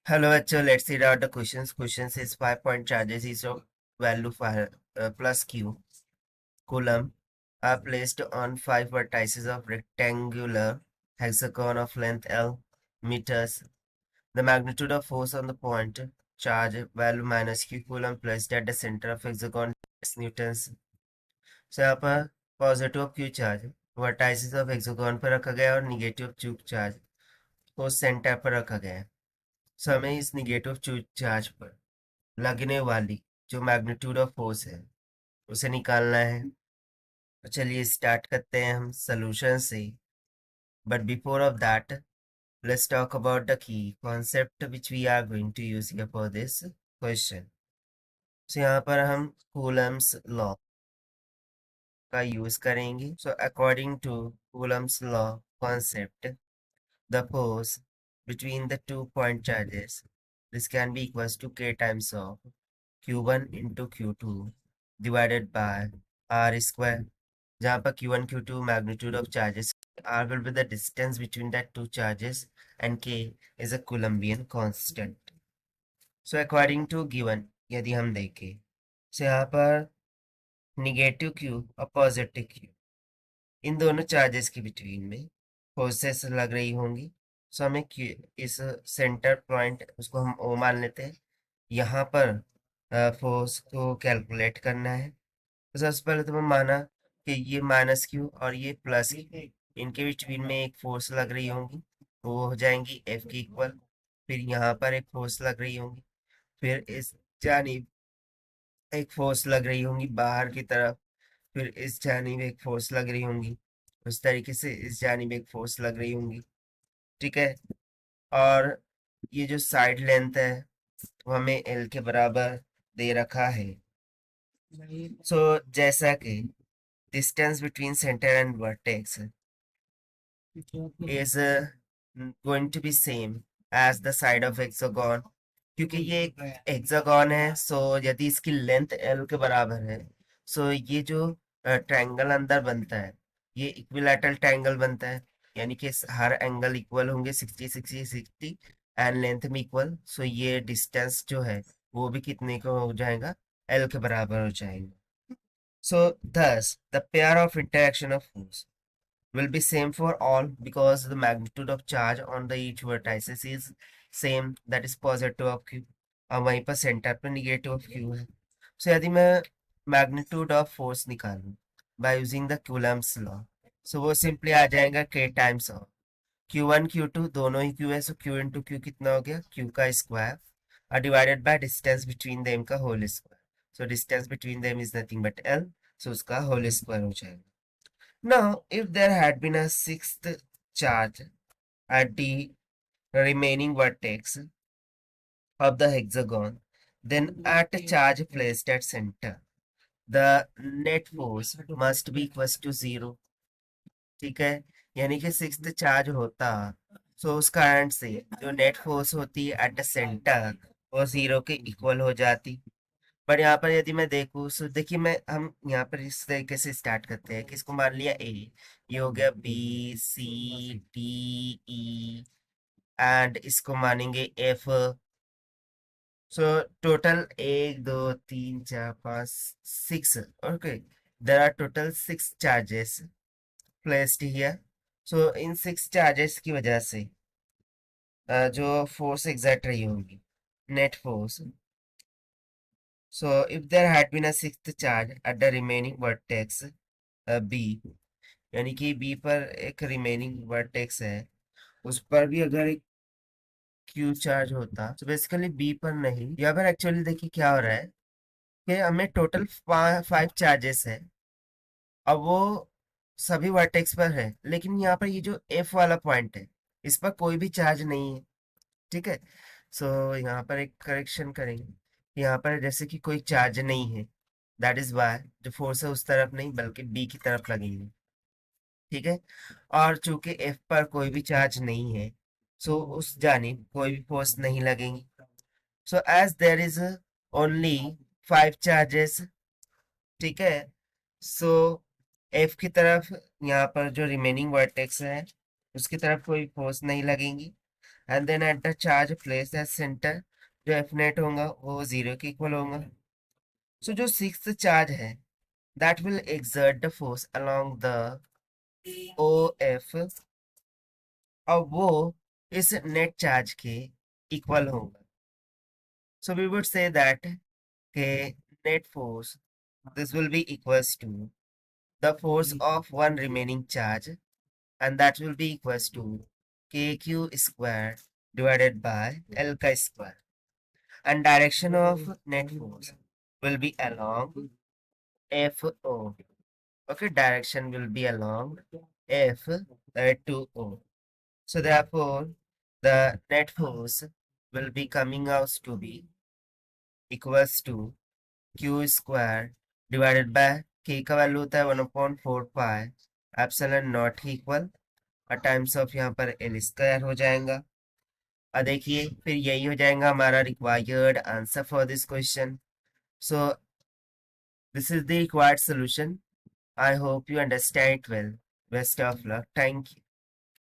Hello, actually, let's read out the questions. Question says 5-point charges is of value 5 plus q coulomb are placed on 5 vertices of rectangular hexagon of length L meters. The magnitude of force on the point charge value minus q coulomb placed at the center of hexagon is newtons. So यहाँ पर positive Q charge vertices of hexagon पर रखा गया और negative Q charge को centre पर रखा गया है। सो हमें इस निगेटिव क्यू चार्ज पर लगने वाली जो मैग्नीट्यूड ऑफ फोर्स है उसे निकालना है। तो चलिए स्टार्ट करते हैं हम सोल्यूशन से। But before of that let's talk about the key concept which we are going to use here for this question. So यहाँ पर हम कूलम्स लॉ का यूज करेंगे। So according to Coulomb's law concept the force between the 2 point charges. This can be equals to k times of q1 into q2 divided by r square. जहाँ पर q1 q2 magnitude of charges, r will be the distance between that two charges and k is a Coulombian constant. So according to given यदि हम देखें so यहाँ पर negative q और positive q इन दोनों charges के बिटवीन में forces लग रही होंगी। सो हमें इस सेंटर पॉइंट उसको हम ओ मान लेते हैं। यहाँ पर फोर्स को कैलकुलेट करना है। तो सबसे पहले तो मैं माना कि ये माइनस क्यू और ये प्लस क्यू इनके बिटवीन में एक फोर्स लग रही होंगी, वो हो जाएंगी एफ की इक्वल। फिर यहाँ पर एक फोर्स लग रही होंगी, फिर इस जानिब एक फोर्स लग रही होंगी बाहर की तरफ, फिर इस जानिब एक फोर्स लग रही होंगी, उस तरीके से इस जानिब एक फोर्स लग रही होंगी। ठीक है, और ये जो साइड लेंथ है वो हमें एल के बराबर दे रखा है। सो जैसा कि distance between centre and vertex is going to be same as the side of hexagon, क्योंकि ये एक हेक्सागोन है। सो यदि इसकी लेंथ एल के बराबर है, सो ये जो ट्रायंगल अंदर बनता है ये इक्विलैटरल ट्रायंगल बनता है, यानी कि हर एंगल इक्वल होंगे 60 60 60 एंड लेंथ में इक्वल। सो ये डिस्टेंस जो है वो भी कितने का हो जाएगा, एल के बराबर हो जाएगा। सो thus the pair of interaction of force will be same for all because the magnitude of charge on the each vertices is same, that is positive of q, और वहीं पर सेंटर पे निगेटिव ऑफ q है। So यदि मैं magnitude of force निकालूं by using the Coulomb's law, so वो simply आ जाएगा k times of q1 q2 दोनों ही q है। सो q इंटू q कितना हो गया, q का स्क्वायर और divided by distance between them का whole square. So distance between them is nothing but l, so उसका होल स्क्वायर हो जाएगा। Now, if there had been a sixth charge at the remaining vertex of the hexagon, then at a charge placed at center, the net force must be equals to 0। ठीक है, यानी कि sixth charge होता सो उस कारण से जो net force होती है एट द सेंटर वो 0 के इक्वल हो जाती। पर यहाँ पर यदि मैं देखूँ सो देखिए, मैं हम यहाँ पर इस तरीके से स्टार्ट करते हैं कि इसको मान लिया ए, ये हो गया B C D E and इसको मानेंगे F. So total 1 2 3 4 5 6, okay, there are total 6 charges placed here. So इन 6 चार्जेस की वजह से जो फोर्स एग्जर्ट रही होगी, net force. So if there had been a sixth charge at the remaining vertex B, यानी कि B पर एक रिमेनिंग वर्टेक्स है, उस पर भी अगर एक Q चार्ज होता तो बेसिकली B पर नहीं। यहाँ पर एक्चुअली देखिए क्या हो रहा है कि हमें टोटल 5 चार्जेस है, अब वो सभी वर्टेक्स पर है, लेकिन यहाँ पर ये जो F वाला पॉइंट है इस पर कोई भी चार्ज नहीं है। ठीक है, सो यहाँ पर एक करेक्शन करेंगे, यहाँ पर जैसे कि कोई चार्ज नहीं है, दैट इज वाई जो फोर्स है उस तरफ नहीं बल्कि बी की तरफ लगेंगे। ठीक है, और चूंकि एफ पर कोई भी चार्ज नहीं है सो उस जानिब कोई भी फोर्स नहीं लगेंगी। So as there is only 5 charges, ठीक है, सो एफ की तरफ यहाँ पर जो रिमेनिंग वर्टेक्स है उसकी तरफ कोई फोर्स नहीं लगेंगी and then at the charge place at centre जो एफ नेट होगा वो 0 के इक्वल होगा. सो जो सिक्स्थ चार्ज है that will exert the force along the OF और वो इस नेट चार्ज के इक्वल होगा. So we would say that net force this will be equals to the force of one remaining charge and that will be equals to kq square divided by L ka square and direction of net force will be along FO. Okay, direction will be along F to O. So therefore, the net force will be coming out to be equals to Q square divided by K का value होता है 1/4 pi epsilon not equal और times of यहाँ पर L square हो जाएगा. और देखिए फिर यही हो जाएगा हमारा required answer for this question. So this is the required solution. I hope you understand it well. Best of luck. Thank you.